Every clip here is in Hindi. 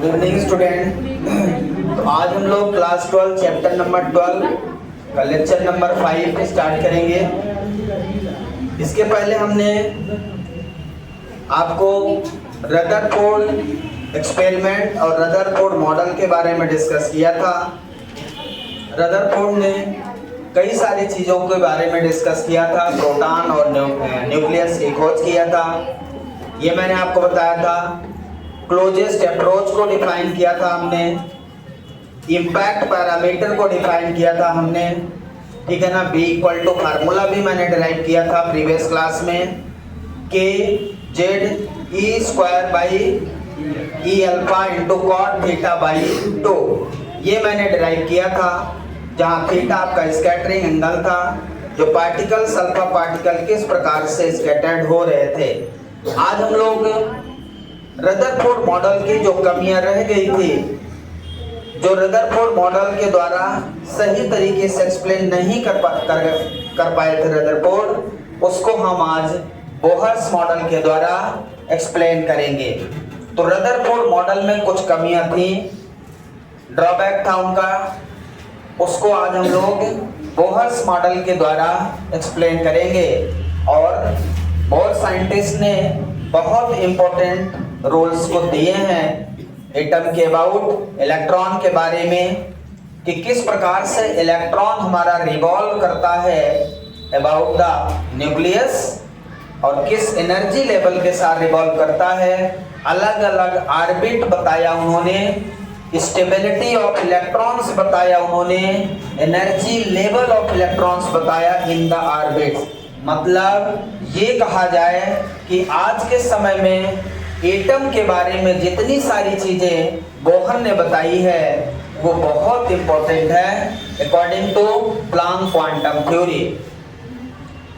Evening student. तो आज हम लोग क्लास 12 चैप्टर नंबर 12 का लेक्चर नंबर 5 स्टार्ट करेंगे। इसके पहले हमने आपको रदरफोर्ड एक्सपेरिमेंट और रदरफोर्ड मॉडल के बारे में डिस्कस किया था। रदरफोर्ड ने कई सारी चीज़ों के बारे में डिस्कस किया था। प्रोटॉन और न्यूक्लियस की खोज किया था, ये मैंने आपको बताया था। क्लोजेस्ट अप्रोच को डिफाइन किया था हमने, इम्पैक्ट पैरामीटर को डिफाइन किया था हमने, ठीक है ना। B इक्वल टू फार्मूला भी मैंने डिराइव किया था प्रीवियस क्लास में, K Z E square by E alpha into cot theta by 2, ये मैंने डिराइव किया था। जहाँ थीटा आपका स्कैटरिंग एंगल था, जो पार्टिकल्स अल्फा पार्टिकल किस प्रकार से स्कैटर्ड हो रहे थे। आज हम लोग रदरफोर्ड मॉडल की जो कमियां रह गई थी, जो रदरफोर्ड मॉडल के द्वारा सही तरीके से एक्सप्लेन नहीं कर पाए थे रदरफोर्ड, उसको हम आज बोहर्स मॉडल के द्वारा एक्सप्लेन करेंगे। तो रदरफोर्ड मॉडल में कुछ कमियां थी, ड्रॉबैक था उनका, उसको आज हम लोग बोहर्स मॉडल के द्वारा एक्सप्लेन करेंगे। और बोहर साइंटिस्ट ने बहुत इम्पोर्टेंट रूल्स को दिए हैं एटम के अबाउट, इलेक्ट्रॉन के बारे में, कि किस प्रकार से इलेक्ट्रॉन हमारा रिवॉल्व करता है अबाउट द न्यूक्लियस और किस एनर्जी लेवल के साथ रिवॉल्व करता है। अलग अलग ऑर्बिट बताया उन्होंने, स्टेबिलिटी ऑफ इलेक्ट्रॉन्स बताया उन्होंने, एनर्जी लेवल ऑफ इलेक्ट्रॉन्स बताया इन द ऑर्बिट। मतलब ये कहा जाए कि आज के समय में एटम के बारे में जितनी सारी चीजें बोहर ने बताई है वो बहुत इंपॉर्टेंट है according to Planck quantum theory.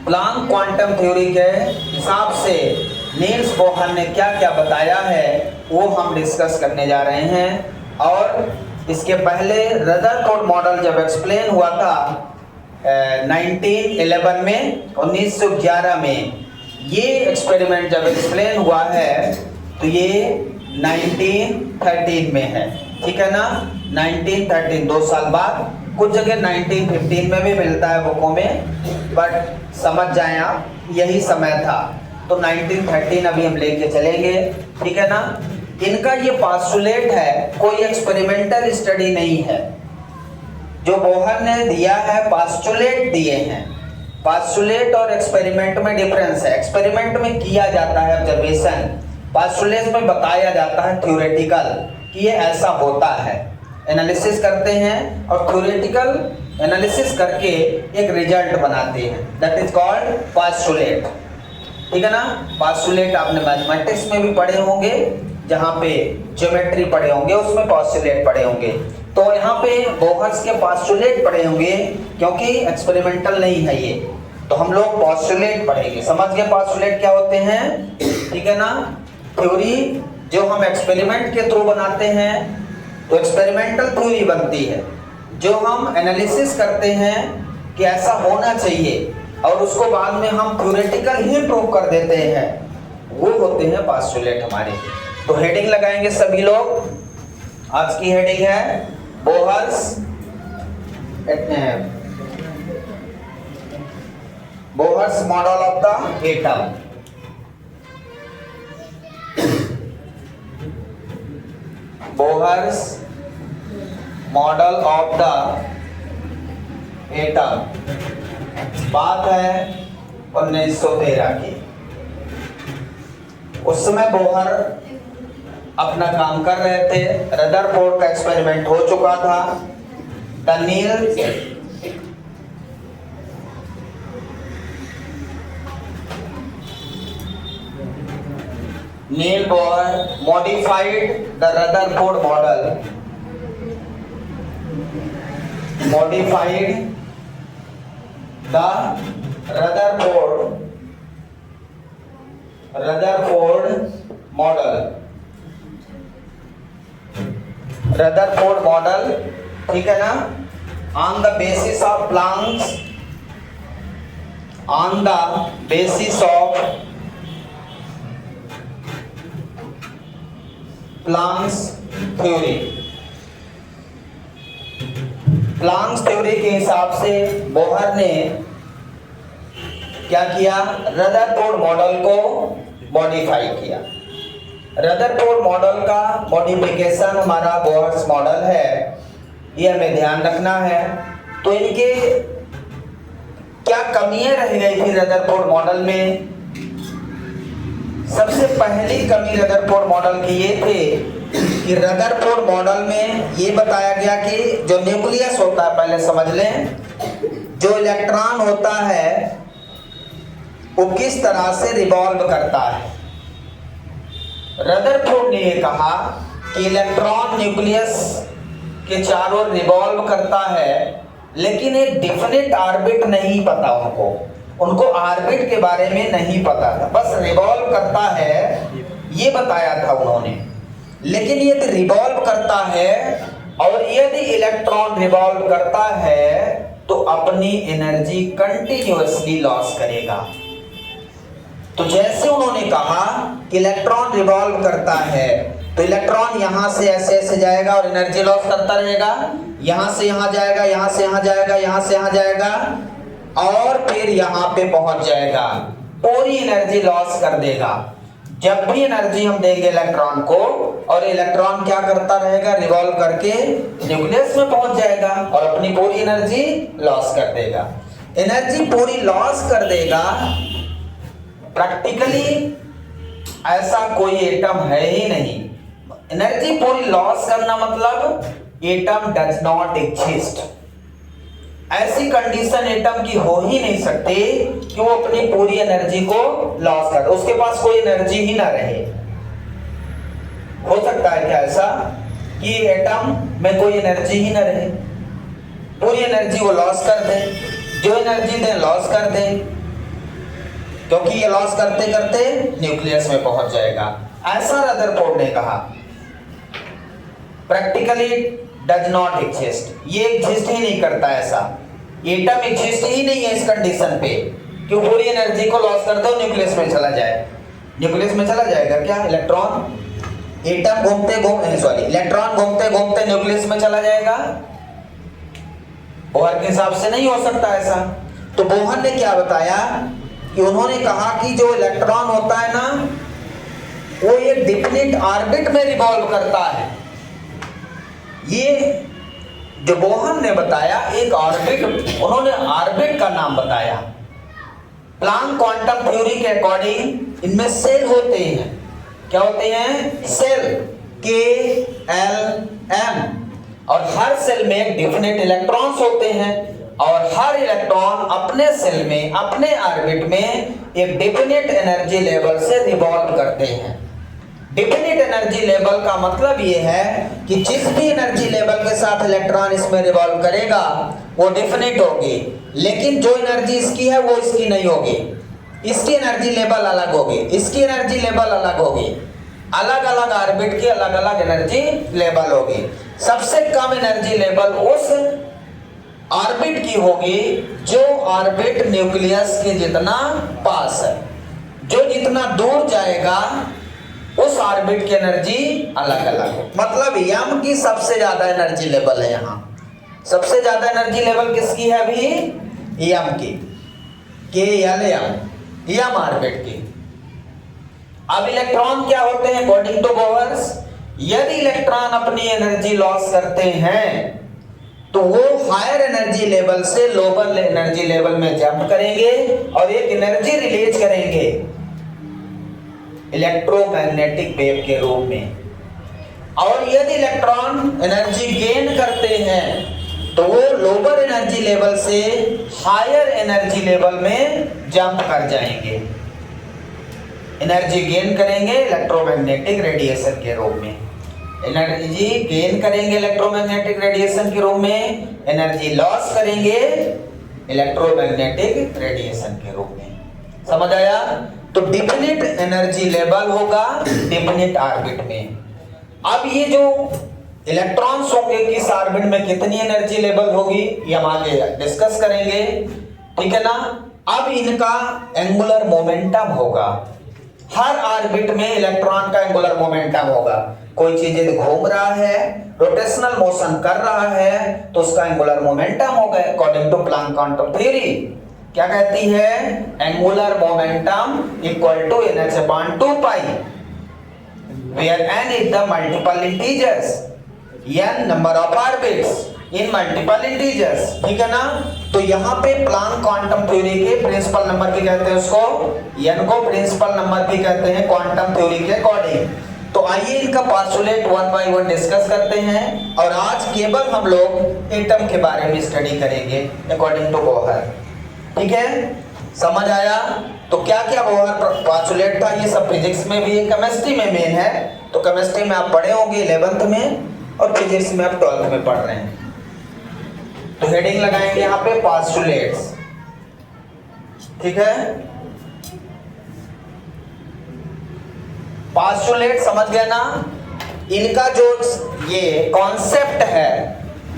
Planck quantum theory के हिसाब से नील्स बोहर ने क्या क्या बताया है वो हम डिस्कस करने जा रहे हैं। और इसके पहले रदरफोर्ड मॉडल जब एक्सप्लेन हुआ था 1911 में, 1911 में ये एक्सपेरिमेंट जब एक्सप्लेन हुआ है तो ये 1913 में है, ठीक है ना। 1913 2 साल बाद, कुछ जगह 1915 में भी मिलता है बुकों में, बट समझ जाएं आप यही समय था। तो 1913 अभी हम लेके चलेंगे, ठीक है ना। इनका ये पास्टुलेट है, कोई एक्सपेरिमेंटल स्टडी नहीं है। जो बोहर ने दिया है पास्टुलेट दिए हैं। पास्टुलेट और एक्सपेरिमेंट में डिफरेंस है। एक्सपेरिमेंट में किया जाता है ऑब्जर्वेशन, पास्टुलेट में बताया जाता है थ्योरेटिकल कि ये ऐसा होता है, एनालिसिस करते हैं और थ्योरेटिकल एनालिसिस करके एक रिजल्ट बनाते हैं, दैट इज कॉल्ड पास्टुलेट, ठीक है ना। पास्टुलेट आपने मैथमेटिक्स में भी पढ़े होंगे, जहाँ पे ज्योमेट्री पढ़े होंगे उसमें पास्टुलेट पढ़े होंगे। तो यहाँ पे बोहर्स के पास्टुलेट पढ़े होंगे, क्योंकि एक्सपेरिमेंटल नहीं है ये, तो हम लोग पास्टुलेट पढ़ेंगे। समझ गए पास्टुलेट क्या होते हैं, ठीक है ना। थ्योरी जो हम एक्सपेरिमेंट के थ्रू बनाते हैं तो एक्सपेरिमेंटल थ्योरी बनती है। जो हम एनालिसिस करते हैं कि ऐसा होना चाहिए और उसको बाद में हम थ्योरेटिकल ही प्रूव कर देते हैं, वो होते हैं पास्टुलेट हमारे। तो हेडिंग लगाएंगे सभी लोग। आज की हेडिंग है Bohr's model of the atom. Bohr's model of the atom. बात है 1913 की। उस समय बोहर अपना काम कर रहे थे, रदरफोर्ड का एक्सपेरिमेंट हो चुका था। Neil Bohr modified the Rutherford model. Modified the Rutherford model. Rutherford model, ठीक है ना। On the basis of Planck's, on the basis of Planck's theory. Planck's theory के हिसाब से बोहर ने क्या किया, रदरफोर्ड मॉडल को मॉडिफाई किया। रदरफोर्ड मॉडल का मॉडिफिकेशन हमारा बोहर्स मॉडल है, ये हमें ध्यान रखना है। तो इनके क्या कमियां रह गई थी रदरफोर्ड मॉडल में? सबसे पहली कमी रदरफोर्ड मॉडल की ये थे कि रदरफोर्ड मॉडल में ये बताया गया कि जो न्यूक्लियस होता है, पहले समझ लें, जो इलेक्ट्रॉन होता है वो किस तरह से रिवॉल्व करता है। रदरफोर्ड ने ये कहा कि इलेक्ट्रॉन न्यूक्लियस के चारों रिवॉल्व करता है, लेकिन एक डिफिनिट ऑर्बिट नहीं पता उनको ऑर्बिट के बारे में नहीं पता था, बस रिवॉल्व करता है ये बताया था उन्होंने। लेकिन यदि रिवॉल्व करता है और यदि इलेक्ट्रॉन रिवॉल्व करता है तो अपनी एनर्जी कंटिन्यूअसली लॉस करेगा। तो जैसे उन्होंने कहा कि इलेक्ट्रॉन रिवॉल्व करता है तो इलेक्ट्रॉन यहां से ऐसे ऐसे जाएगा और एनर्जी लॉस करता रहेगा, यहां से यहां जाएगा, यहां से यहां जाएगा, यहां से यहां जाएगा और फिर यहां पे पहुंच जाएगा, पूरी एनर्जी लॉस कर देगा। जब भी एनर्जी हम देंगे इलेक्ट्रॉन को और इलेक्ट्रॉन क्या करता रहेगा, रिवॉल्व करके न्यूक्लियस में पहुंच जाएगा और अपनी पूरी एनर्जी लॉस कर देगा। एनर्जी पूरी लॉस कर देगा, प्रैक्टिकली ऐसा कोई एटम है ही नहीं। एनर्जी पूरी लॉस करना मतलब एटम डज नॉट एग्जिस्ट। ऐसी कंडीशन एटम की हो ही नहीं सकती कि वो अपनी पूरी एनर्जी को लॉस कर दे, उसके पास कोई एनर्जी ही ना रहे। हो सकता है क्या ऐसा कि एटम में कोई एनर्जी ही ना रहे, पूरी एनर्जी वो लॉस कर दे, जो एनर्जी दे लॉस कर दे, क्योंकि ये लॉस करते करते न्यूक्लियस में पहुंच जाएगा। ऐसा रदरफोर्ड ने कहा। प्रैक्टिकली डज नॉट एग्जिस्ट, ये एग्जिस्ट ही नहीं करता, ऐसा एटम एग्जिस्ट ही नहीं है इस कंडीशन पे कि पूरी एनर्जी को लॉस कर दो न्यूक्लियस में चला जाए। न्यूक्लियस में चला जाएगा क्या इलेक्ट्रॉन? एटम इलेक्ट्रॉन घूमते घूमते न्यूक्लियस में चला जाएगा? बोहर के हिसाब से नहीं हो सकता ऐसा। तो बोहर ने क्या बताया कि उन्होंने कहा कि जो इलेक्ट्रॉन होता है ना, वो एक डिफिनिट ऑर्बिट में रिवॉल्व करता है। ये जो बोहर ने बताया एक ऑर्बिट, उन्होंने ऑर्बिट का नाम बताया। प्लांक क्वांटम थ्योरी के अकॉर्डिंग इनमें सेल होते हैं। क्या होते हैं? सेल, KLM, और हर सेल में एक डिफिनिट इलेक्ट्रॉन्स होते हैं और हर इलेक्ट्रॉन अपने सेल में, अपने ऑर्बिट में एक डिफिनिट एनर्जी लेवल से रिवॉल्व करते हैं। डिफिनिट एनर्जी लेवल का मतलब ये है कि जिस भी एनर्जी लेवल के साथ इलेक्ट्रॉन इसमें रिवॉल्व करेगा वो डिफिनिट होगी, लेकिन जो एनर्जी इसकी है वो इसकी नहीं होगी। इसकी एनर्जी लेवल अलग होगी, इसकी एनर्जी लेवल अलग होगी, अलग अलग ऑर्बिट की अलग अलग एनर्जी लेवल होगी। सबसे कम एनर्जी लेवल उस ऑर्बिट की होगी जो ऑर्बिट न्यूक्लियस के जितना पास है। जो जितना दूर जाएगा उस ऑर्बिट की एनर्जी अलग अलग है। मतलब यम की सबसे ज्यादा एनर्जी लेवल है। यहाँ सबसे ज्यादा एनर्जी लेवल किसकी है अभी? यम की, KLM, यम ऑर्बिट की। अब इलेक्ट्रॉन क्या होते हैं अकॉर्डिंग टू बोहर्स? यदि इलेक्ट्रॉन अपनी एनर्जी लॉस करते हैं तो वो हायर एनर्जी लेवल से लोअर एनर्जी लेवल में जंप करेंगे और एक एनर्जी रिलीज करेंगे इलेक्ट्रोमैग्नेटिक वेव के रूप में। और यदि इलेक्ट्रॉन एनर्जी गेन करते हैं तो वो लोअर एनर्जी लेवल से हायर एनर्जी लेवल में जंप कर जाएंगे, एनर्जी गेन करेंगे इलेक्ट्रोमैग्नेटिक रेडिएशन के रूप में। एनर्जी गेन करेंगे इलेक्ट्रोमैग्नेटिक रेडिएशन के रूप में, एनर्जी लॉस करेंगे इलेक्ट्रोमैग्नेटिक रेडिएशन के रूप में। समझ आया? तो डिफिनिट एनर्जी लेवल होगा डिफिनिट ऑर्बिट में। अब ये जो इलेक्ट्रॉन्स होंगे किस ऑर्बिट में कितनी एनर्जी लेवल होगी ये हम आगे डिस्कस करेंगे, ठीक है ना। अब इनका एंगुलर मोमेंटम होगा, हर ऑर्बिट में इलेक्ट्रॉन का एंगुलर मोमेंटम होगा। कोई चीज यदि घूम रहा है, रोटेशनल मोशन कर रहा है, तो उसका एंगुलर मोमेंटम होगा according to Planck quantum theory. क्या कहती है? Angular momentum equal to NH/2π, where n is the multiple integers, n number of orbits in multiple integers, ठीक है ना। तो यहाँ पे प्लैंक क्वांटम थ्योरी के प्रिंसिपल नंबर भी कहते हैं उसको, n को प्रिंसिपल नंबर भी कहते हैं क्वांटम थ्योरी के अकॉर्डिंग। तो आइए इनका postulate one by one discuss करते हैं, और आज केवल हम लोग एटम के बारे में स्टडी करेंगे अकॉर्डिंग टू बोहर, ठीक है। समझ आया? तो क्या क्या बोहर पोस्टुलेट था, ये सब फिजिक्स में भी है, केमिस्ट्री में मेन है। तो केमिस्ट्री में आप पढ़े होंगे 11th में, और फिजिक्स में आप 12th में पढ़ रहे हैं। तो हेडिंग लगाएंगे यहाँ पे पोस्टुलेट्स, ठीक है। पोस्टुलेट समझ गए ना? इनका जो ये कॉन्सेप्ट है,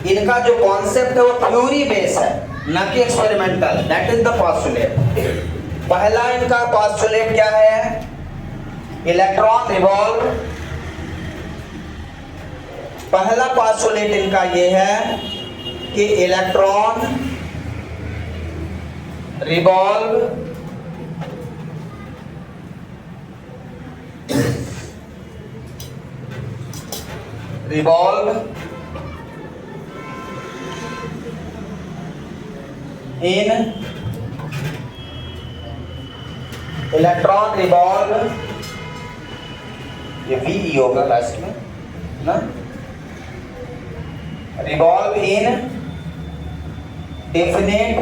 इनका जो कॉन्सेप्ट है वो थ्योरी बेस है, ना कि experimental. That is the postulate. पहला इनका पोस्टुलेट क्या है? Electron revolve. पहला पोस्टुलेट इनका ये है कि electron revolve in electron revolve, ये वी होगा लास्ट में ना, revolve in definite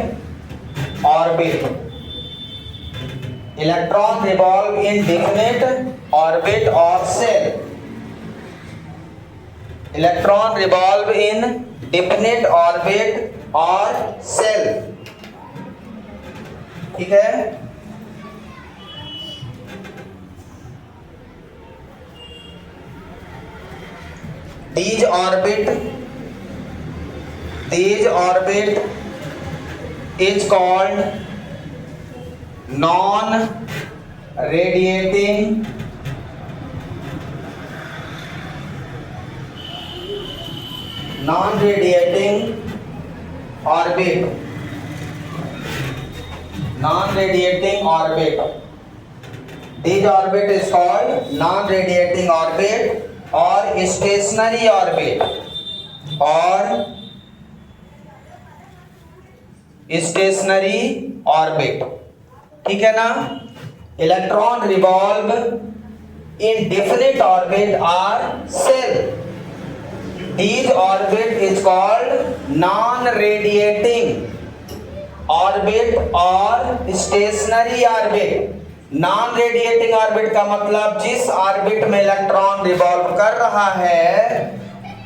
orbit. Electron revolve in definite orbit of shell. Electron revolve in definite orbit और सेल, ठीक है। These orbit is called non-radiating orbit. Non-radiating orbit. This orbit is called non-radiating orbit और स्टेशनरी ऑर्बिट, और स्टेशनरी ऑर्बिट, ठीक है ना। Electron revolve in definite orbit or shell. These orbit is called non-radiating orbit और stationary orbit। Non radiating orbit का मतलब जिस ऑर्बिट में इलेक्ट्रॉन रिवॉल्व कर रहा है,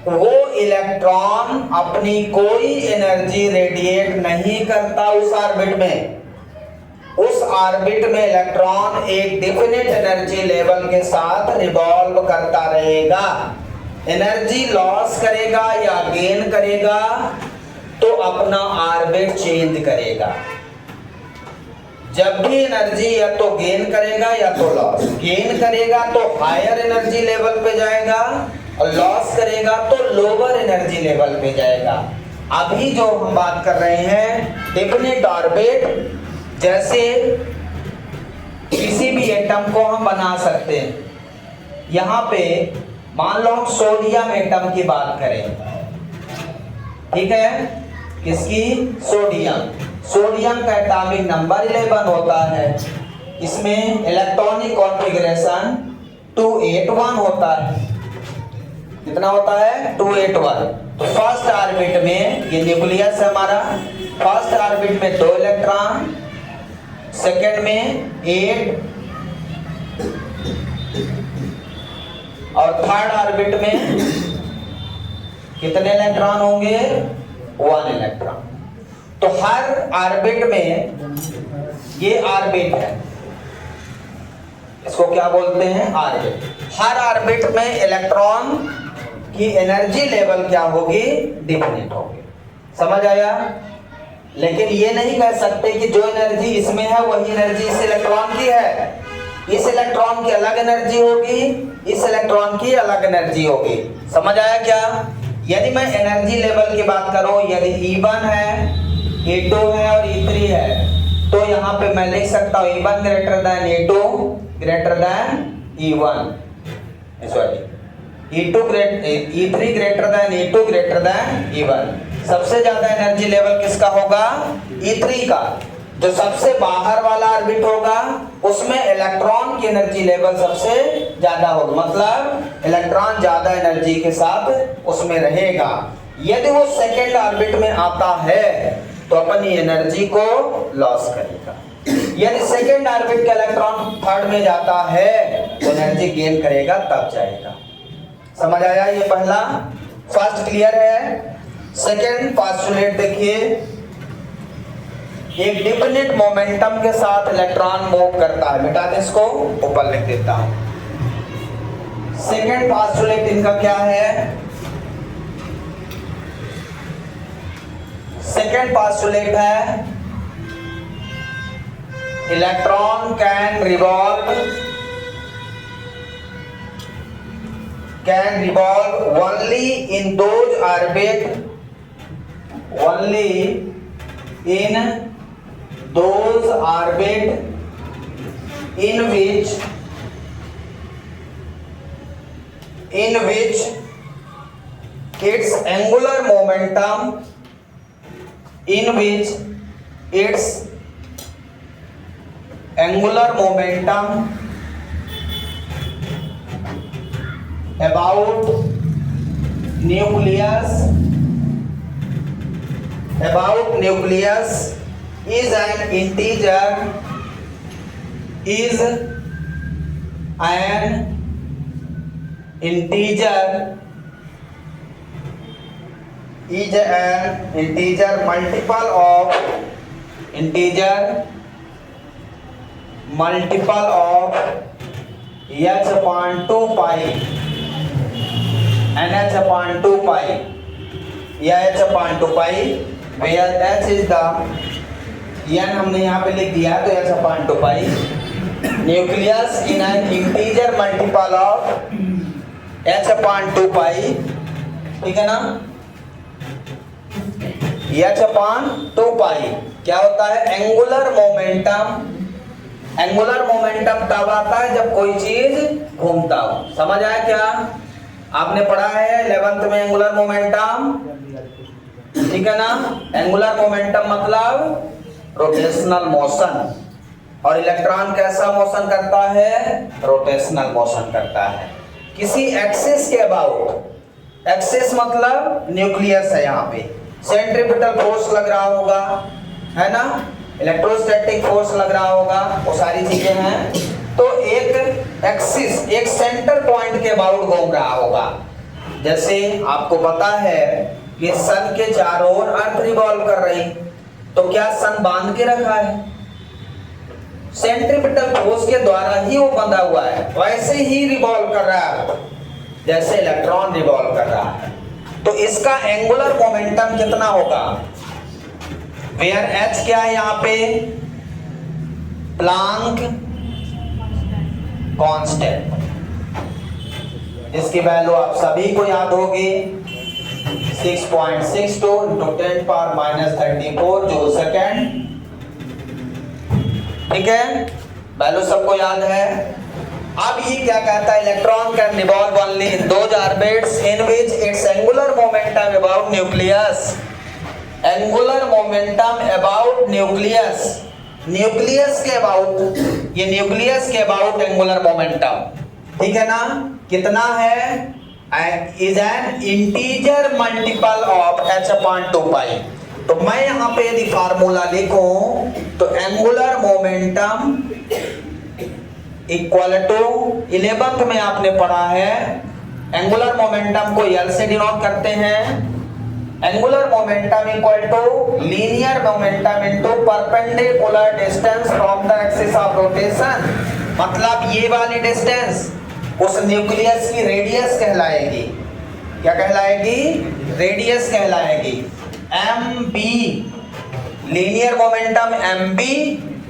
वो इलेक्ट्रॉन अपनी कोई एनर्जी रेडिएट नहीं करता उस ऑर्बिट में। उस ऑर्बिट में इलेक्ट्रॉन एक डेफिनेट एनर्जी लेवल के साथ रिवॉल्व करता रहेगा। एनर्जी लॉस करेगा या गेन करेगा तो अपना ऑर्बिट चेंज करेगा। जब भी एनर्जी या तो गेन करेगा या तो लॉस, गेन करेगा तो हायर एनर्जी लेवल पे जाएगा, और लॉस करेगा तो लोअर एनर्जी लेवल पे जाएगा। अभी जो हम बात कर रहे हैं डेफिनेट ऑर्बिट, जैसे किसी भी एटम को हम बना सकते हैं। यहाँ पे मान लो हम सोडियम एटम की बात करें, ठीक है, किसकी? सोडियम। सोडियम का एटॉमिक नंबर 11 होता है। इसमें इलेक्ट्रॉनिक कॉन्फ़िगरेशन 281 होता है। कितना होता है? 281। तो फर्स्ट ऑर्बिट में ये न्यूक्लियस है हमारा, फर्स्ट ऑर्बिट में 2 इलेक्ट्रॉन, सेकेंड में 8, और थर्ड ऑर्बिट में कितने इलेक्ट्रॉन होंगे? 1 इलेक्ट्रॉन। तो हर ऑर्बिट में, ये ऑर्बिट है, इसको क्या बोलते हैं? ऑर्बिट। हर ऑर्बिट में इलेक्ट्रॉन की एनर्जी लेवल क्या होगी? डिफिनेट होगी। समझ आया? लेकिन ये नहीं कह सकते कि जो एनर्जी इसमें है वही एनर्जी इस इलेक्ट्रॉन की है। इस इलेक्ट्रॉन की अलग एनर्जी होगी इस इलेक्ट्रॉन की अलग एनर्जी होगी। समझ आया क्या? यदि मैं एनर्जी लेवल की बात करूं, यदि E1 है, E2 है और E3 है, तो यहाँ पे मैं लिख सकता हूँ E1 greater than E2 greater than E1, sorry E3 greater than E2 greater than E1। सबसे ज्यादा एनर्जी लेवल किसका होगा? E3 का। जो सबसे बाहर वाला ऑर्बिट होगा उसमें इलेक्ट्रॉन की एनर्जी लेवल सबसे ज्यादा होगा, मतलब इलेक्ट्रॉन ज्यादा एनर्जी के साथ उसमें रहेगा। यदि वो सेकेंड ऑर्बिट में आता है तो अपनी एनर्जी को लॉस करेगा। यदि सेकेंड ऑर्बिट का इलेक्ट्रॉन थर्ड में जाता है तो एनर्जी गेन करेगा, तब जाएगा। समझ आया? ये पहला फर्स्ट क्लियर है। सेकेंड पोस्टुलेट देखिए, एक डिफिनिट मोमेंटम के साथ इलेक्ट्रॉन मूव करता है। मिटा दे इसको, ऊपर लिख देता हूं। सेकेंड पोस्टुलेट इनका क्या है? सेकेंड पोस्टुलेट है electron can revolve only in those orbit, only in those orbit in which its angular momentum about nucleus is an integer multiple of h upon 2 pi nh upon 2 pi या h upon 2 pi, where h is the n हमने यहाँ पे लिख दिया तो h upon 2 pi, nucleus in an integer multiple of h upon 2 pi, ठीक है ना? h upon 2 pi क्या होता है? Angular momentum. एंगुलर मोमेंटम तब आता है जब कोई चीज घूमता हो। समझ आया क्या? आपने पढ़ा है 11th में एंगुलर मोमेंटम, ठीक है ना? एंगुलर मोमेंटम मतलब रोटेशनल मोशन, और इलेक्ट्रॉन कैसा मोशन करता है? रोटेशनल मोशन करता है किसी एक्सिस के अबाउट। एक्सिस मतलब न्यूक्लियस है, यहाँ पे सेंट्रीपिटल फोर्स लग रहा होगा, है ना? इलेक्ट्रोस्टैटिक फोर्स लग रहा होगा, वो सारी चीजें हैं। तो एक एक्सिस, एक सेंटर पॉइंट के अबाउट घूम रहा होगा। जैसे आपको पता है कि सन के चारों ओर अर्थ रिवॉल्व कर रही, तो क्या सन बांध के रखा है? सेंट्रीपिटल फोर्स के द्वारा ही वो बंधा हुआ है, वैसे ही रिवॉल्व कर रहा है जैसे इलेक्ट्रॉन रिवॉल्व कर रहा है। तो इसका एंगुलर मोमेंटम कितना होगा? वेयर h क्या है यहाँ पे? Planck constant. इसकी वैल्यू आप सभी को याद होगी, 6.62 into 10⁻³ जूल सेकेंड, ठीक है? वैल्यू सबको याद है। अब ये क्या कहता है? Electron can revolve only in those orbits in which it's angular momentum about nucleus. Angular momentum about nucleus, nucleus के अबाउट, ये न्यूक्लियस के अबाउट एंगुलर मोमेंटम, ठीक है ना? कितना है? Is an integer multiple of h upon 2 pi। तो मैं यहाँ पे यदि फार्मूला लिखूं तो angular momentum equal to 11th में आपने पढ़ा है, एंगुलर मोमेंटम को L से डिनोट करते हैं। Angular momentum equal to linear momentum into perpendicular distance from the axis of rotation. मतलब ये वाली डिस्टेंस उस न्यूक्लियस की रेडियस कहलाएगी। क्या कहलाएगी? रेडियस कहलाएगी। mb, लीनियर मोमेंटम mb,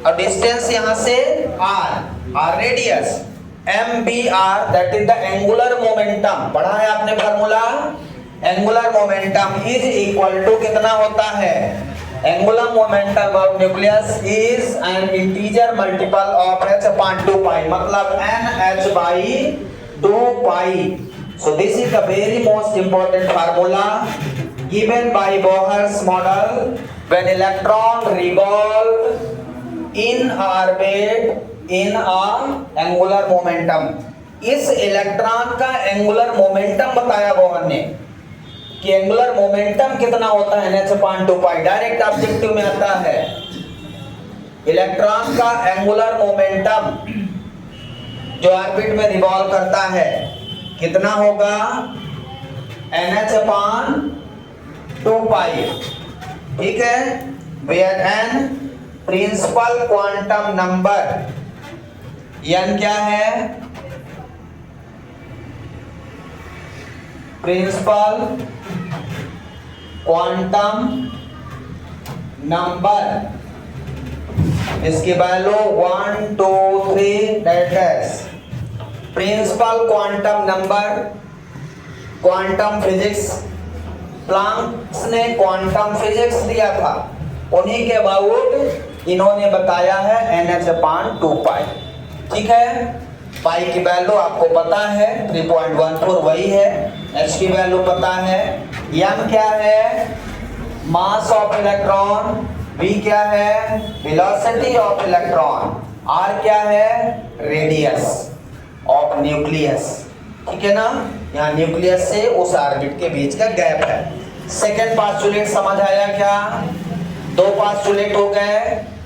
और डिस्टेंस यहां से r radius. MBR that is the angular momentum, पढ़ा है आपने formula, angular momentum is equal to कितना होता है, angular momentum of nucleus is an integer multiple of h upon 2 pi, मतलब NH by 2 pi. So this is the very most important formula given by Bohr's model when electron revolve in orbit in a angular momentum। इस इलेक्ट्रॉन का एंगुलर मोमेंटम बताया बोहर ने कि एंगुलर मोमेंटम कितना होता है NH अपॉन 2 पाई, डायरेक्ट ऑब्जेक्टिव में आता है। इलेक्ट्रॉन का एंगुलर मोमेंटम जो ऑर्बिट में रिवॉल्व करता है कितना होगा, NH अपॉन 2 पाई, ठीक है। Where n principal quantum number, n क्या है, प्रिंसिपल क्वांटम नंबर, इसकी value 1 2 3 that is principal quantum number. Quantum physics, Planck ने क्वांटम फिजिक्स दिया था, उन्हीं के अबाउट इन्होंने बताया है NH अपॉन 2 पाई, ठीक है। पाई की वैल्यू आपको पता है 3.14 वही है, h की वैल्यू पता है, m क्या है, मास ऑफ इलेक्ट्रॉन, v क्या है, वेलोसिटी ऑफ इलेक्ट्रॉन, r क्या है, रेडियस ऑफ न्यूक्लियस, ठीक है ना। यहाँ न्यूक्लियस से उस ऑर्बिट के बीच का गैप है। सेकेंड पास्टुलेट समझ आया क्या, 2 पास्टुलेट हो गए।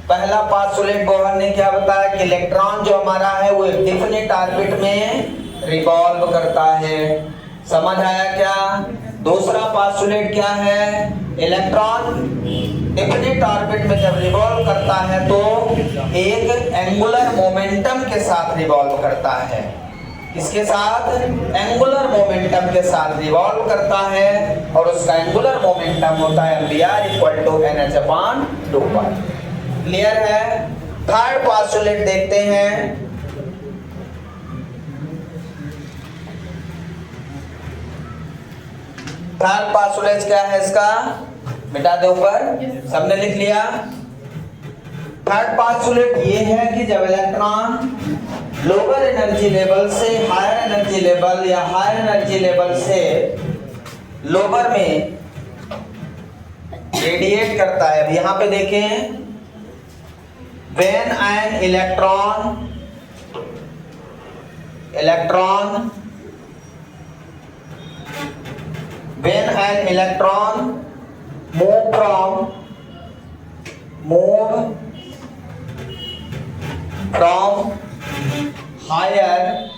पहला पास्टुलेट बोहर ने क्या बताया कि इलेक्ट्रॉन जो हमारा है वो एक डिफिनिट ऑर्बिट में रिवॉल्व करता है, समझ आया क्या। दूसरा पास्टुलेट क्या है, इलेक्ट्रॉन डिफिनिट ऑर्बिट में जब रिवॉल्व करता है तो एक एंगुलर मोमेंटम के साथ रिवॉल्व करता है, किसके साथ, एंगुलर मोमेंटम के साथ रिवॉल्व करता है, और उसका एंगुलर मोमेंटम होता है MBR equal to NH upon 2 pi. Clear है। थर्ड पास्टुलेट देखते हैं, थर्ड पास्टुलेट क्या है इसका, मिटा दे ऊपर, सबने लिख लिया। थर्ड पास्टुलेट ये है कि जब इलेक्ट्रॉन लोअर एनर्जी लेवल से हायर एनर्जी लेवल या हायर एनर्जी लेवल से लोअर में रेडिएट करता है, अब यहां पे देखें, when an electron move from higher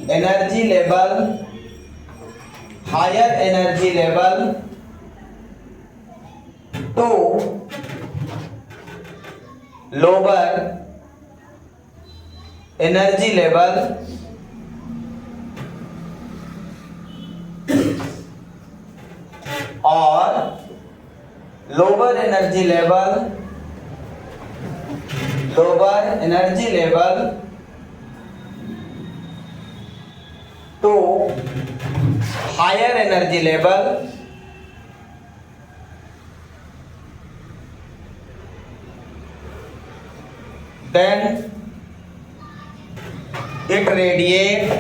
energy level to lower energy level, और lower energy level to higher energy level, then it radiate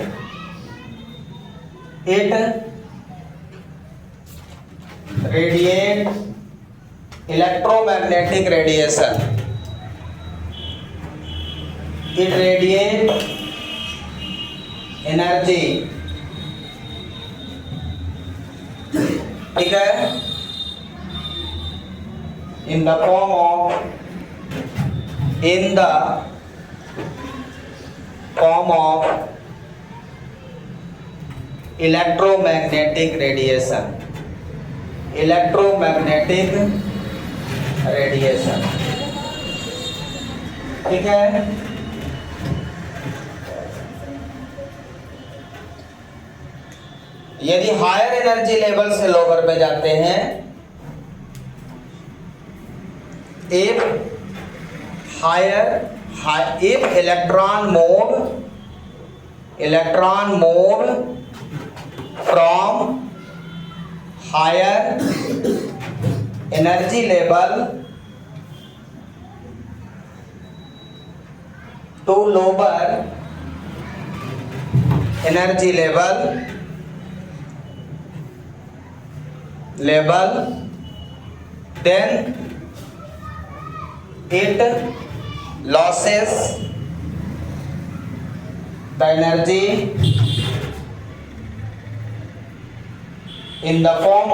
electromagnetic radiation, it radiate energy, ठीक है, in the form of electromagnetic radiation, ठीक है। यदि हायर एनर्जी लेवल से लोअर पे जाते हैं, if electron move electron move from higher energy level to lower energy level then it loses the energy in the form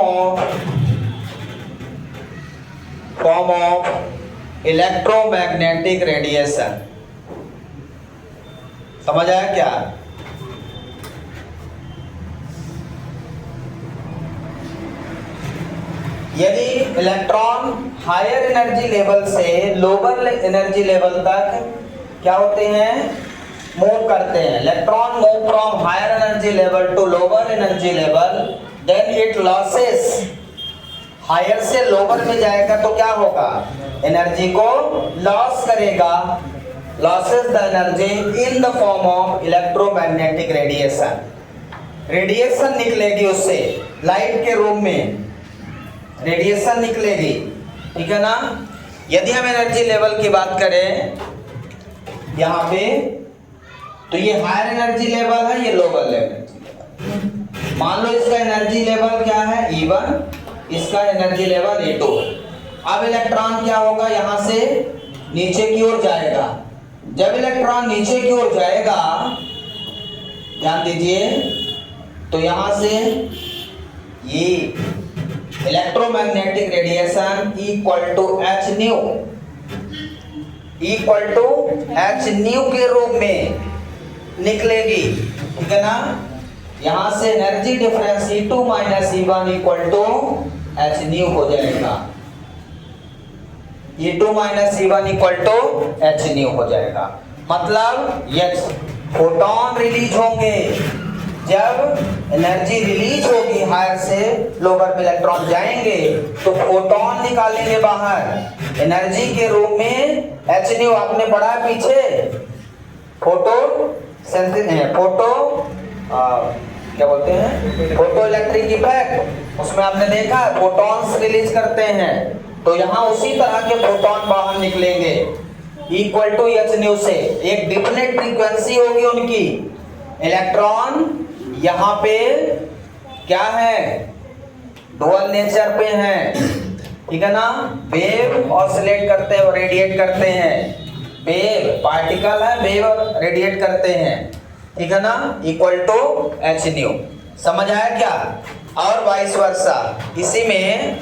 of electromagnetic radiation। समझ आया क्या? यदि इलेक्ट्रॉन हायर एनर्जी लेवल से लोअर एनर्जी लेवल तक क्या होते हैं, मूव करते हैं, electron move from higher energy level to lower energy level, then it loses, higher से लोअर में जाएगा तो क्या होगा, एनर्जी को लॉस करेगा, loses the energy in the form of electromagnetic radiation. Radiation निकलेगी उससे, लाइट के रूप में रेडिएशन निकलेगी, ठीक है ना। यदि हम एनर्जी लेवल की बात करें यहाँ पे, तो ये हायर एनर्जी लेवल है, ये लोअर एनर्जी लेवल। मान लो इसका एनर्जी लेवल क्या है, E1, इसका एनर्जी लेवल E2। अब इलेक्ट्रॉन क्या होगा, यहाँ से नीचे की ओर जाएगा। जब इलेक्ट्रॉन नीचे की ओर जाएगा, ध्यान दीजिए, तो यहाँ से ये electromagnetic radiation equal to H nu, equal to H nu के रूप में निकलेगी, ठीक है ना। यहां से energy difference E2 minus E1 equal to H nu हो जाएगा, E2 minus E1 equal to H nu हो जाएगा। मतलब ये फोटोन रिलीज होंगे, जब एनर्जी रिलीज होगी हायर से लोअर में इलेक्ट्रॉन जाएंगे तो फोटोन निकालेंगे बाहर एनर्जी के रूप में एच न्यू। आपने पढ़ा पीछे फोटो क्या बोलते हैं, फोटो इलेक्ट्रिक इफेक्ट, उसमें आपने देखा फोटॉन्स रिलीज करते हैं, तो यहाँ उसी तरह के फोटोन बाहर निकलेंगे इक्वल टू एच न्यू से। एक डिफरेंट फ्रीक्वेंसी होगी उनकी। इलेक्ट्रॉन यहाँ पे क्या है, डुअल नेचर पे हैं, ठीक है ना। वेव ऑसिलेट करते हैं और रेडिएट करते हैं, वेव पार्टिकल है, वेव रेडिएट करते हैं, ठीक है ना, इक्वल टू एच न्यू। समझ आया क्या? और वाइस वर्सा, इसी में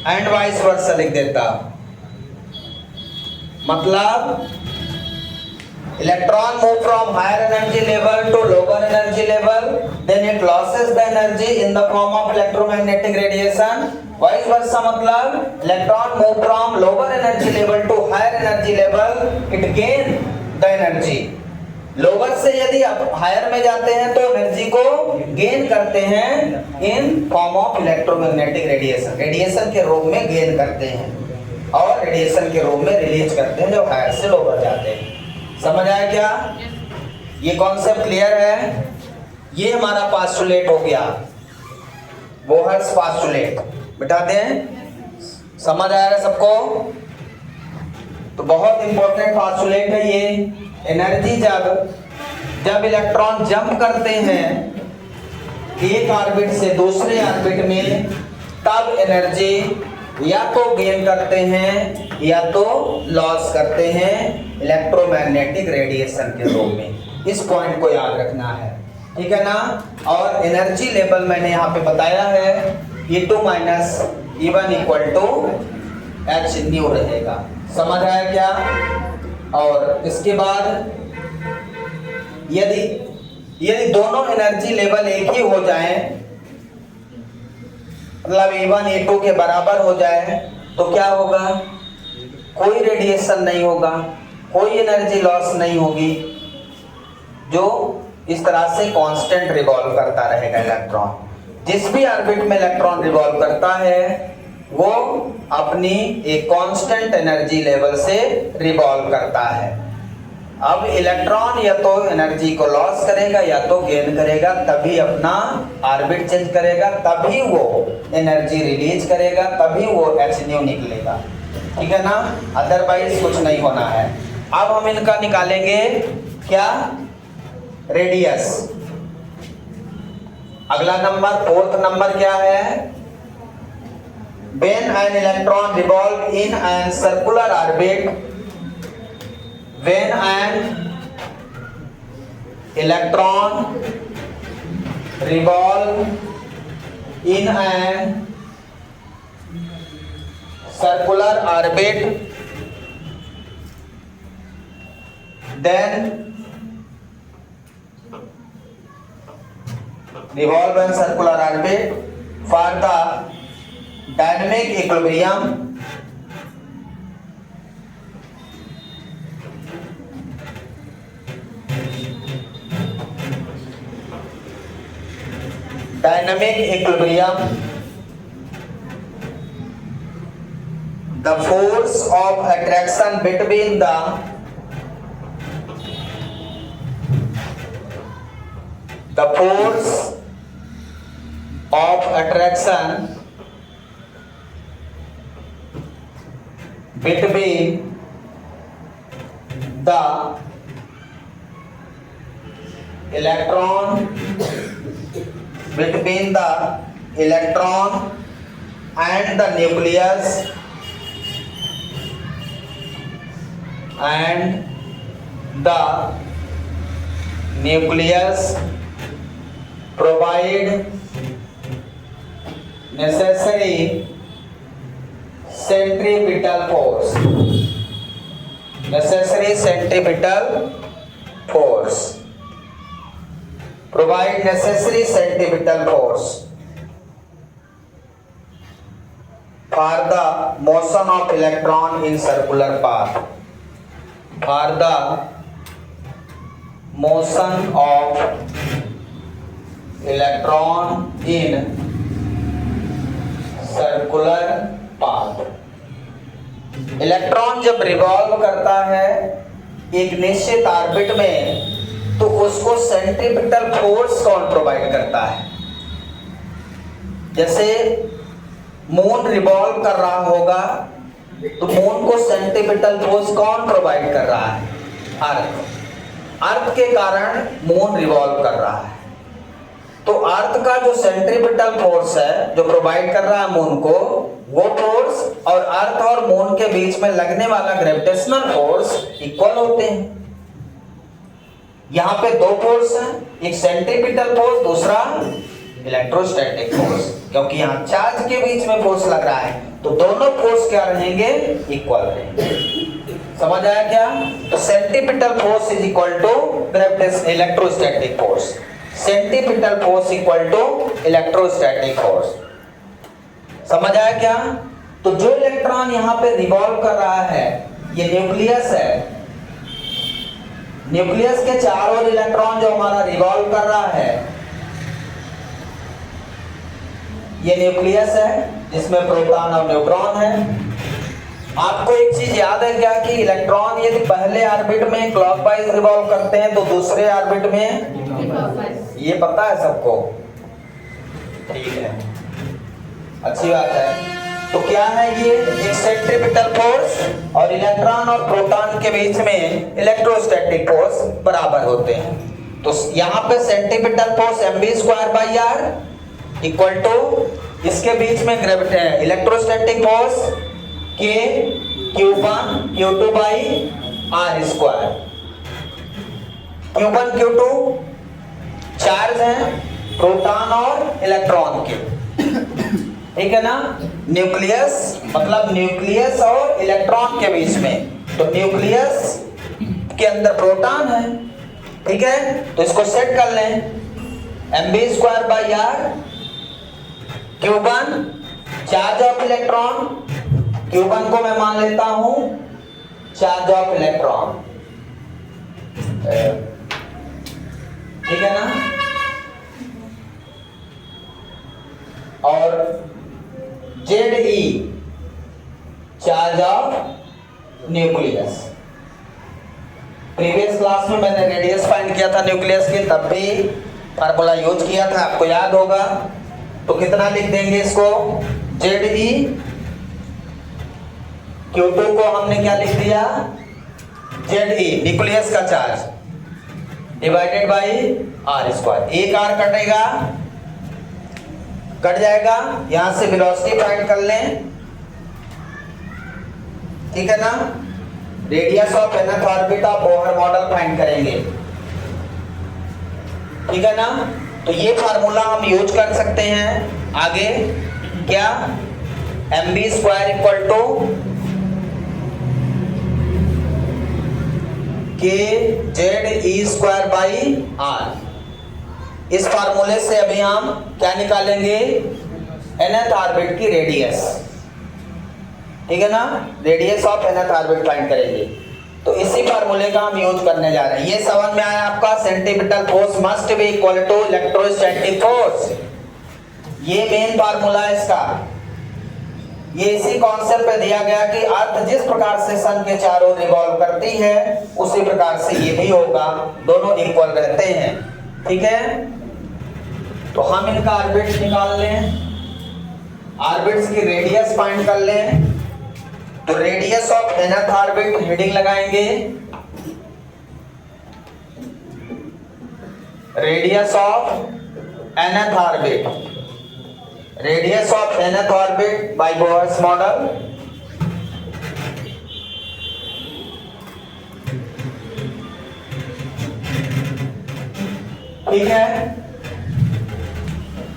एंड वाइस वर्सा लिख देता। मतलब electron move from higher energy level to lower energy level, then it loses the energy in the form of electromagnetic radiation। vice versa मतलब electron move from lower energy level to higher energy level, it gain the energy। Lower से यदि आप हायर में जाते हैं तो एनर्जी को गेन करते हैं in form of electromagnetic radiation, radiation के रूप में गेन करते हैं और रेडिएशन के रूप में रिलीज करते हैं जब हायर से लोअर जाते हैं। समझ आया क्या? ये कॉन्सेप्ट क्लियर है? ये हमारा पास्टुलेट हो गया, बोहर्स पास्टुलेट। बिठा दें, समझ आएगा सबको? तो बहुत इंपॉर्टेंट पास्टुलेट है ये। एनर्जी जब इलेक्ट्रॉन जंप करते हैं एक ऑर्बिट से दूसरे ऑर्बिट में, तब एनर्जी या तो गेन करते हैं या तो लॉस करते हैं इलेक्ट्रोमैग्नेटिक रेडिएशन के रूप में। इस पॉइंट को याद रखना है, ठीक है ना। और एनर्जी लेवल मैंने यहाँ पे बताया है, E2 minus E1 equal to H nu रहेगा। समझ आया क्या? और इसके बाद यदि दोनों एनर्जी लेवल एक ही हो जाए, मतलब E1 E2 के बराबर हो जाए, तो क्या होगा? कोई रेडिएशन नहीं होगा, कोई एनर्जी लॉस नहीं होगी, जो इस तरह से कांस्टेंट रिवॉल्व करता रहेगा इलेक्ट्रॉन। जिस भी ऑर्बिट में इलेक्ट्रॉन रिवॉल्व करता है वो अपनी एक कांस्टेंट एनर्जी लेवल से रिवॉल्व करता है। अब इलेक्ट्रॉन या तो एनर्जी को लॉस करेगा या तो गेन करेगा, तभी अपना ऑर्बिट चेंज करेगा, तभी वो एनर्जी रिलीज करेगा, तभी वो hν निकलेगा। ठीक है ना, अदरवाइज कुछ नहीं होना है। अब हम इनका निकालेंगे क्या, रेडियस। अगला नंबर, फोर्थ नंबर क्या है, when an electron revolve in an circular orbit, when an electron revolve in an circular orbit, then revolve in circular orbit for the dynamic equilibrium, the force of attraction between the force of attraction between the electron and the nucleus provide necessary centripetal force, provide necessary centripetal force for the motion of electron in circular path, for the motion of electron in circular path। Electron जब रिवॉल्व करता है एक निश्चित ऑर्बिट में, तो उसको सेंट्रीपिटल फोर्स कौन प्रोवाइड करता है। जैसे मून रिवॉल्व कर रहा होगा तो मून को सेंट्रीपिटल फोर्स कौन प्रोवाइड कर रहा है, अर्थ के कारण मून रिवॉल्व कर रहा है। तो अर्थ का जो सेंट्रीपिटल फोर्स है जो प्रोवाइड कर रहा है मून को, वो फोर्स और अर्थ और मून के बीच में लगने वाला ग्रेविटेशनल फोर्स इक्वल होते हैं। यहाँ पे दो फोर्स हैं, एक सेंट्रीपिटल फोर्स, दूसरा इलेक्ट्रोस्टैटिक फोर्स, क्योंकि यहाँ चार्ज के बीच में फोर्स लग रहा है, तो दोनों फोर्स क्या रहेंगे, इक्वल रहेंगे। समझ आया क्या? तो centripetal force is equal to gravitational electrostatic force, centripetal force equal to electrostatic force. समझ आया क्या? तो जो इलेक्ट्रॉन यहाँ पे रिवॉल्व कर रहा है, ये न्यूक्लियस है, न्यूक्लियस के चारों ओर इलेक्ट्रॉन जो हमारा रिवॉल्व कर रहा है, ये न्यूक्लियस है जिसमें प्रोटॉन और न्यूट्रॉन है। आपको एक चीज याद है क्या कि इलेक्ट्रॉन यदि पहले ऑर्बिट में क्लॉकवाइज रिवॉल्व करते हैं तो दूसरे ऑर्बिट में, ये पता है सबको? ठीक है, अच्छी बात है। तो क्या है ये, एक सेंट्रीपिटल फोर्स और इलेक्ट्रॉन और प्रोटॉन के बीच में इलेक्ट्रोस्टैटिक फोर्स बराबर होते हैं। तो यहाँ पे centripetal force mv²/r equal to इसके बीच में electrostatic force K Q1 Q2/r²। Q1 Q2 charge है प्रोटॉन और इलेक्ट्रॉन के, ठीक है ना। न्यूक्लियस मतलब न्यूक्लियस और इलेक्ट्रॉन के बीच में, तो न्यूक्लियस के अंदर प्रोटॉन है, ठीक है। तो इसको सेट कर लें, mv²/r Q1 charge of electron, Q1 को मैं मान लेता हूं चार्ज ऑफ इलेक्ट्रॉन, ठीक है ना। और Ze charge of nucleus, previous class में मैंने रेडियस फाइंड किया था न्यूक्लियस की, तब भी फार्मूला यूज किया था, आपको याद होगा। तो कितना लिख देंगे इसको, ZE Q2 को हमने क्या लिख दिया, ZE न्यूक्लियस का चार्ज डिवाइडेड बाई r²। एक r कटेगा, कट जाएगा, यहां से वेलोसिटी फाइंड कर लें, ठीक है ना। Radius of nth orbit of Bohr model find करेंगे, ठीक है ना। तो ये फार्मूला हम यूज कर सकते हैं आगे, क्या, mv² = kZe²/r। इस फार्मूले से अभी हम क्या निकालेंगे, nth ऑर्बिट की रेडियस, ठीक है ना, radius of nth orbit find करेंगे। तो इसी फार्मूले का हम यूज करने जा रहे हैं। ये समझ में आया आपका, centripetal force must be equal to electrostatic force, ये मेन फार्मूला है इसका। ये इसी कॉन्सेप्ट पे दिया गया कि अर्थ जिस प्रकार से सन के चारों रिवॉल्व करती है उसी प्रकार से ये भी होगा, दोनों इक्वल रहते हैं, ठीक है। तो हम इनका ऑर्बिट्स निकाल लें, ऑर्बिट्स की रेडियस फाइंड कर लें। तो radius of nth orbit heading लगाएंगे, radius of nth orbit, radius of nth orbit by Bohr's model, ठीक है।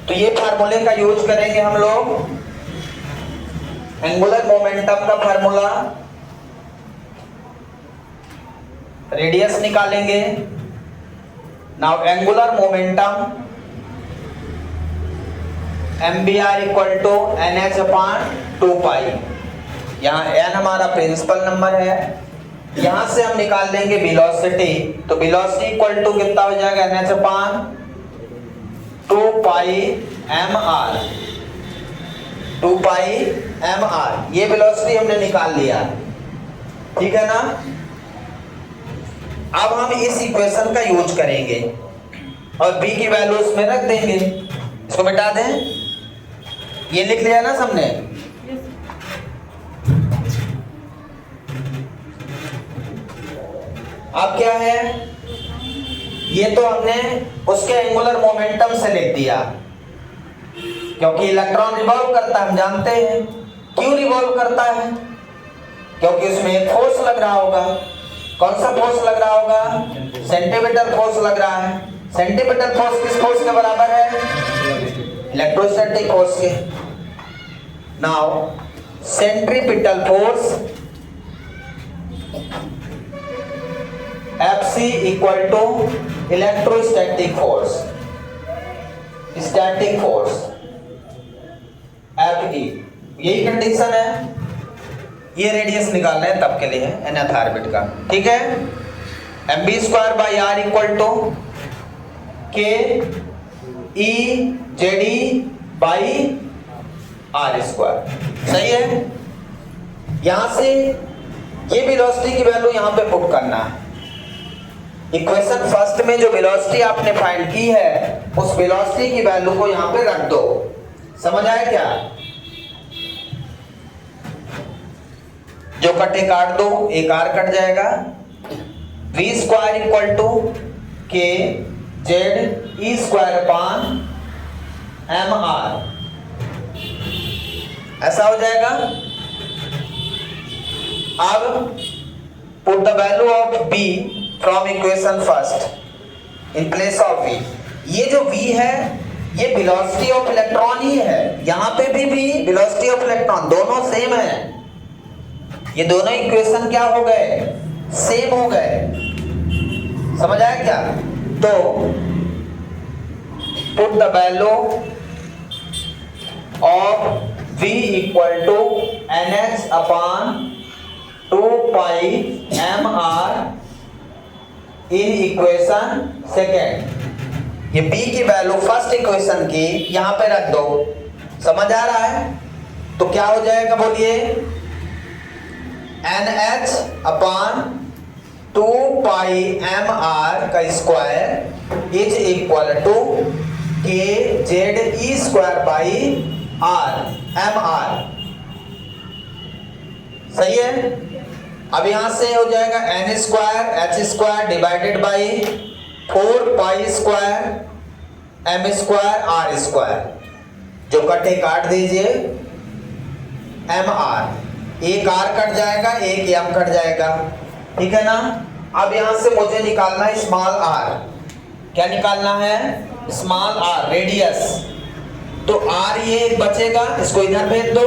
तो ये फार्मूले का यूज करेंगे हम लोग। एंगुलर मोमेंटम का फार्मूला, रेडियस निकालेंगे। Now angular momentum mvr = nh/2π। यहाँ n हमारा प्रिंसिपल नंबर है, यहां से हम निकाल लेंगे वेलोसिटी। तो वेलोसिटी इक्वल टू कितना हो जाएगा, nh/2πmr, 2πmr। ये वेलोसिटी हमने निकाल लिया, ठीक है ना। अब हम इस इक्वेशन का यूज करेंगे और b की वैल्यू उसमें रख देंगे। इसको मिटा दें, ये लिख लिया ना सबने। अब क्या है, ये तो हमने उसके एंगुलर मोमेंटम से लिख दिया, क्योंकि इलेक्ट्रॉन रिवॉल्व करता है, हम जानते हैं। क्यों रिवॉल्व करता है, क्योंकि उसमें एक फोर्स लग रहा होगा। कौन सा फोर्स लग रहा होगा, सेंटीमीटर फोर्स लग रहा है। सेंटीमीटर फोर्स किस फोर्स के बराबर है, इलेक्ट्रोस्टैटिक फोर्स के। Now centripetal force Fc = electrostatic force, static force Fe, यही कंडीशन है। ये रेडियस निकालना है तब के लिए है nth ऑर्बिट का, ठीक है। mv² / r = kEZe/r²। सही है। यहां से ये वेलोसिटी की वैल्यू यहां पे पुट करना है। इक्वेशन फर्स्ट में जो वेलोसिटी आपने फाइंड की है उस वेलोसिटी की वैल्यू को यहां पे रख दो। समझ आया क्या, जो कटे काट दो, एक r कट जाएगा। v² = kZe²/mr, ऐसा हो जाएगा। अब put the value of b from equation first in place of v। ये जो v है ये वेलोसिटी ऑफ इलेक्ट्रॉन ही है, यहां पे भी वेलोसिटी ऑफ इलेक्ट्रॉन, दोनों सेम है। ये दोनों इक्वेशन क्या हो गए, सेम हो गए। समझ आया क्या। तो put the value of v = nh/2πmr in equation second. ये b की वैल्यू फर्स्ट इक्वेशन की यहां पे रख दो। समझ आ रहा है। तो क्या हो जाएगा बोलिए, nh/2 2 पाई एम आर का square is equal to K Z E square by R M R. सही है। अब यहां से हो जाएगा N square H square divided by 4 pi square M square R square, जो कटे काट दीजिए एम आर, एक आर कट जाएगा एक एम कट जाएगा, ठीक है ना। अब यहां से मुझे निकालना है स्मॉल आर। क्या निकालना है? Small R, radius. तो आर ये एक बचेगा, इसको इधर भेज दो,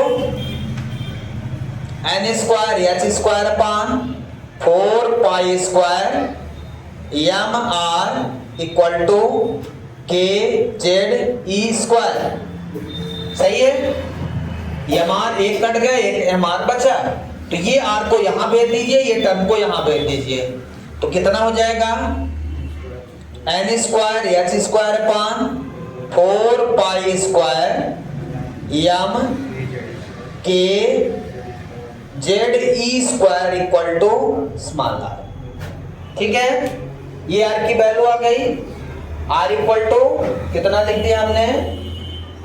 N square H square upon 4 pi square M R equal to K Z E square. सही है। एम आर एक कट गया, एक एम आर बचा, तो ये आर को यहां भेज दीजिए, ये टर्म को यहां भेज दीजिए, तो कितना हो जाएगा? N square H square upon 4 pi square M K Z E square equal to small R. ठीक है, ये आर की वैल्यू आ गई, आर इक्वल टू कितना लिख दिया हमने।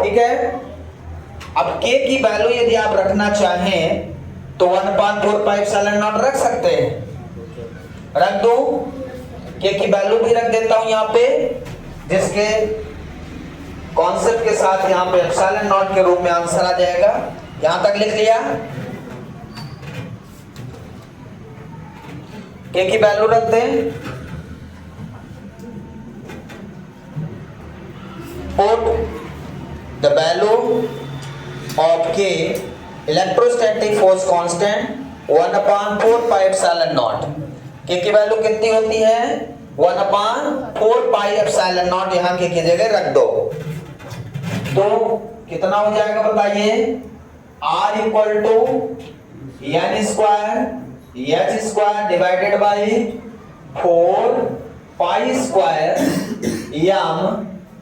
ठीक है, अब के की वैल्यू यदि आप रखना चाहें तो 1/4 पाई एप्सिलॉन नॉट रख सकते हैं, रख दो। के की वैल्यू भी रख देता हूं यहां पे, जिसके कॉन्सेप्ट के साथ यहां पे एप्सिलॉन नॉट के रूप में आंसर आ जाएगा। यहां तक लिख लिया। के की वैल्यू रख दें, पुट द वैल्यू ऑफ के electrostatic force constant 1/4 pi epsilon not. के की वैल्यू कितनी होती है? 1/4 पाई एप्सिलॉन नॉट, यहां के की जगह रख दो। तो कितना हो जाएगा बताइए? R equal to N square H square divided by 4 pi square M,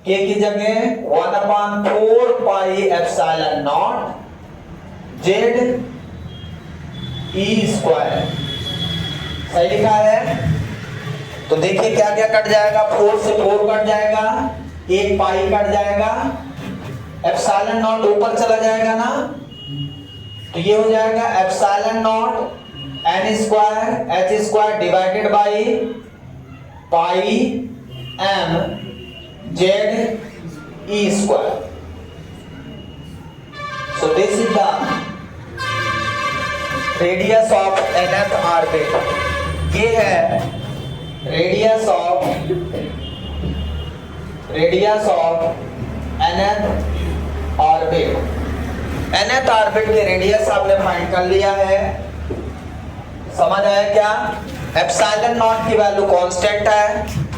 K की जगह 1/4 pi epsilon naught Z E square. सही लिखा है। तो देखिए क्या क्या कट जाएगा, 4 से 4 कट जाएगा, एक पाई कट जाएगा, एप्सिलॉन नॉट ऊपर चला जाएगा ना, तो ये हो जाएगा epsilon naught N square H square divided by pi M Z E square. So this is the radius of nth orbit. ये है radius of nth orbit. nth orbit के रेडियस आपने फाइंड कर लिया है, समझ आया क्या? एप्सिलॉन नॉट की वैल्यू कांस्टेंट है,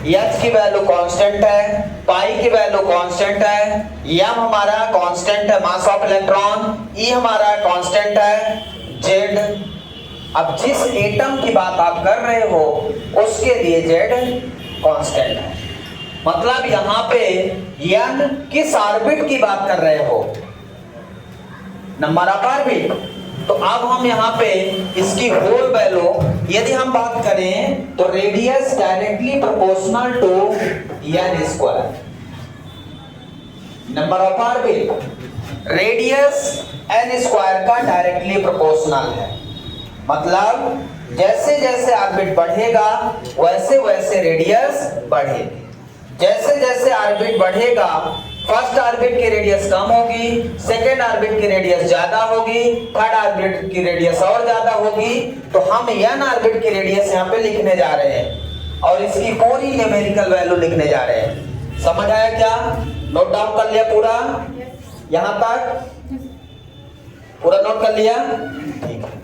एच की वैल्यू कांस्टेंट है, पाई की वैल्यू कांस्टेंट है, एम हमारा कांस्टेंट है मास ऑफ इलेक्ट्रॉन, ई हमारा कांस्टेंट है, जेड। अब जिस एटम की बात आप कर रहे हो उसके लिए जेड कांस्टेंट है। मतलब यहां पे एन किस ऑर्बिट की बात कर रहे हो? Number of orbit. तो अब हम यहाँ पे इसकी होल वैल्यू यदि हम बात करें तो radius directly proportional to N square. Number of orbit, radius N square का डायरेक्टली प्रोपोर्शनल है। मतलब जैसे जैसे ऑर्बिट बढ़ेगा वैसे वैसे रेडियस बढ़ेगी। जैसे जैसे ऑर्बिट बढ़ेगा फर्स्ट ऑर्बिट की रेडियस कम होगी, सेकेंड ऑर्बिट की रेडियस ज्यादा होगी, थर्ड ऑर्बिट की रेडियस और ज्यादा होगी। तो हम एन ऑर्बिट की रेडियस यहाँ पे लिखने जा रहे हैं और इसकी पूरी न्यूमेरिकल वैल्यू लिखने जा रहे हैं। समझ आया क्या? नोट डाउन कर लिया पूरा? यहां तक पूरा नोट कर लिया? ठीक है।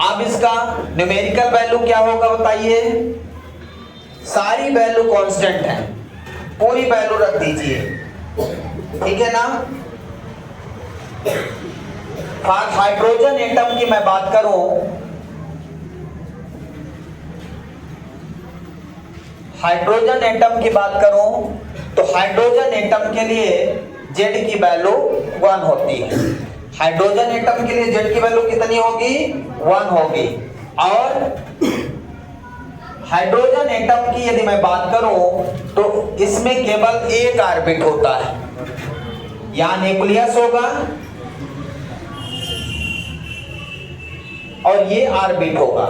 अब इसका न्यूमेरिकल वैल्यू क्या होगा बताइए? सारी वैल्यू कांस्टेंट है, पूरी वैल्यू रख दीजिए, ठीक है ना। हाइड्रोजन एटम की मैं बात करूं, हाइड्रोजन एटम की बात करूं तो हाइड्रोजन एटम के लिए जेड की वैल्यू 1 होती है। हाइड्रोजन एटम के लिए जेड की वैल्यू कितनी होगी? 1 होगी। और हाइड्रोजन एटम की यदि मैं बात करूं तो इसमें केवल एक ऑर्बिट होता है, यहां न्यूक्लियस होगा और ये ऑर्बिट होगा।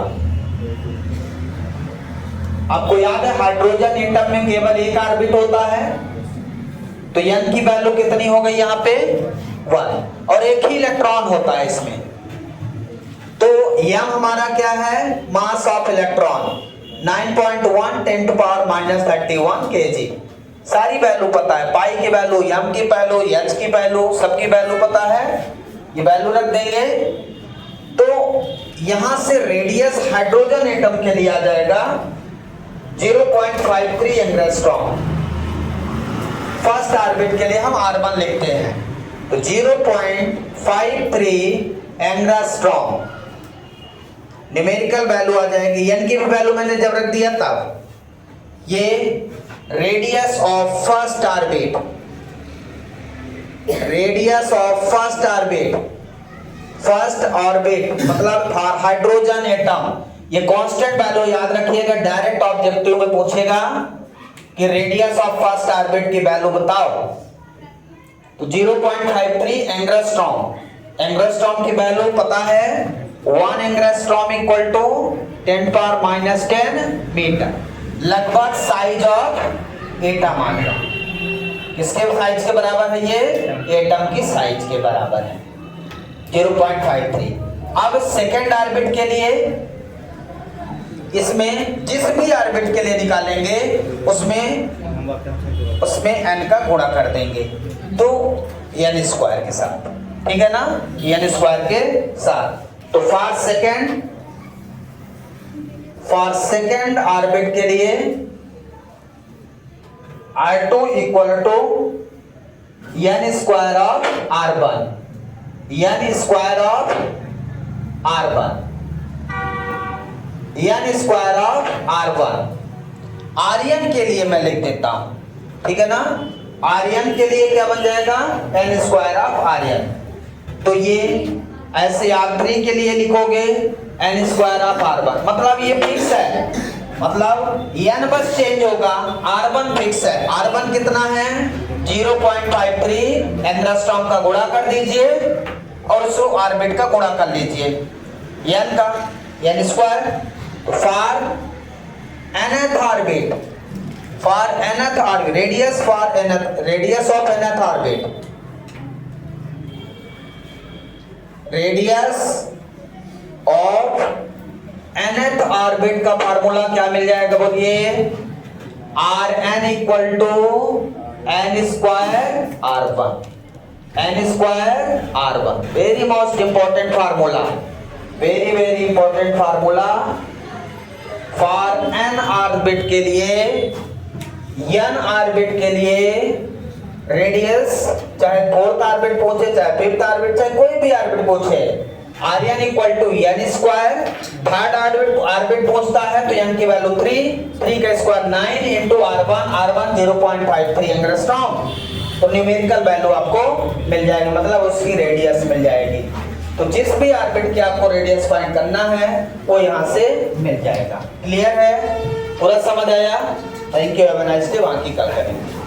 आपको याद है हाइड्रोजन एटम में केवल एक ऑर्बिट होता है, तो n की वैल्यू कितनी हो गई यहाँ पे 1, और एक ही इलेक्ट्रॉन होता है इसमें। तो m हमारा क्या है, मास ऑफ इलेक्ट्रॉन 9.1 10⁻³ kg। सारी वैल्यू पता है, पाई की वैल्यू, m की वैल्यू, h की वैल्यू, सबकी वैल्यू पता है, ये वैल्यू रख देंगे। तो यहां से रेडियस हाइड्रोजन एटम के लिए आ जाएगा 0.53 एंगस्ट्रॉम। फर्स्ट ऑर्बिट के लिए हम r1 लिखते हैं, तो 0.53 एंगस्ट्रॉम न्यूमेरिकल वैल्यू आ जाएगी। n की भी वैल्यू मैंने जब रख दिया तब ये radius of first orbit, radius of first orbit, first orbit मतलब हाइड्रोजन एटम। ये कांस्टेंट वैल्यू याद रखिएगा, डायरेक्ट ऑब्जेक्टिव में पूछेगा कि रेडियस ऑफ फर्स्ट ऑर्बिट की वैल्यू बताओ, तो 0.53 एंगस्ट्रॉम। एंगस्ट्रॉम की वैल्यू पता है, 1 एंगस्ट्रॉम इक्वल टू 10⁻⁻10 मीटर, लगभग साइज ऑफ एटम आ गया। किसके साइज के बराबर है ये, एटम की साइज के बराबर है 0.53। अब सेकेंड ऑर्बिट के लिए, इसमें जिस भी ऑर्बिट के लिए निकालेंगे उसमें n का गुणा कर देंगे, तो n² के साथ, ठीक है ना, n² के साथ। तो फॉर सेकेंड ऑर्बिट के लिए R2 इक्वल टू n² of R1, n² of R1, n² of R1। Rn के लिए मैं लिख देता हूं, ठीक है ना, Rn के लिए क्या बन जाएगा, n² ऑफ Rn। तो ये ऐसे R3 के लिए लिखोगे n² ऑफ R1, मतलब ये फिक्स है, मतलब n बस चेंज होगा, R1 फिक्स है। R1 कितना है, 0.53 एंगस्ट्रॉम का गुणा कर दीजिए और उसको ऑर्बिट का गुणा कर लीजिए, n का n²। For nth orbit, for nth orbit, radius for nth, radius of nth orbit, radius of nth orbit का फार्मूला क्या मिल जाएगा, बोलिए, Rn इक्वल टू n² R1, n² R1। Very most important formula, very very important formula. For n orbit के लिए, n ऑर्बिट के लिए रेडियस, चाहे फोर्थ ऑर्बिट पहुंचे, चाहे फिफ्थ ऑर्बिट, चाहे कोई भी ऑर्बिट पहुंचे, Rn इक्वल टू n²। थर्ड ऑर्बिट पहुंचता है तो n की वैल्यू 3 का स्क्वायर 9 इंटू R1 0.53 एंगस्ट्रॉम। तो न्यूमेरिकल वैल्यू आपको मिल जाएगी, मतलब उसकी रेडियस मिल जाएगी। तो जिस भी ऑर्बिट की आपको रेडियस फाइंड करना है वो यहां से मिल जाएगा। क्लियर है, पूरा समझ आया? Thank you, have a nice day. बाकी कल करेंगे।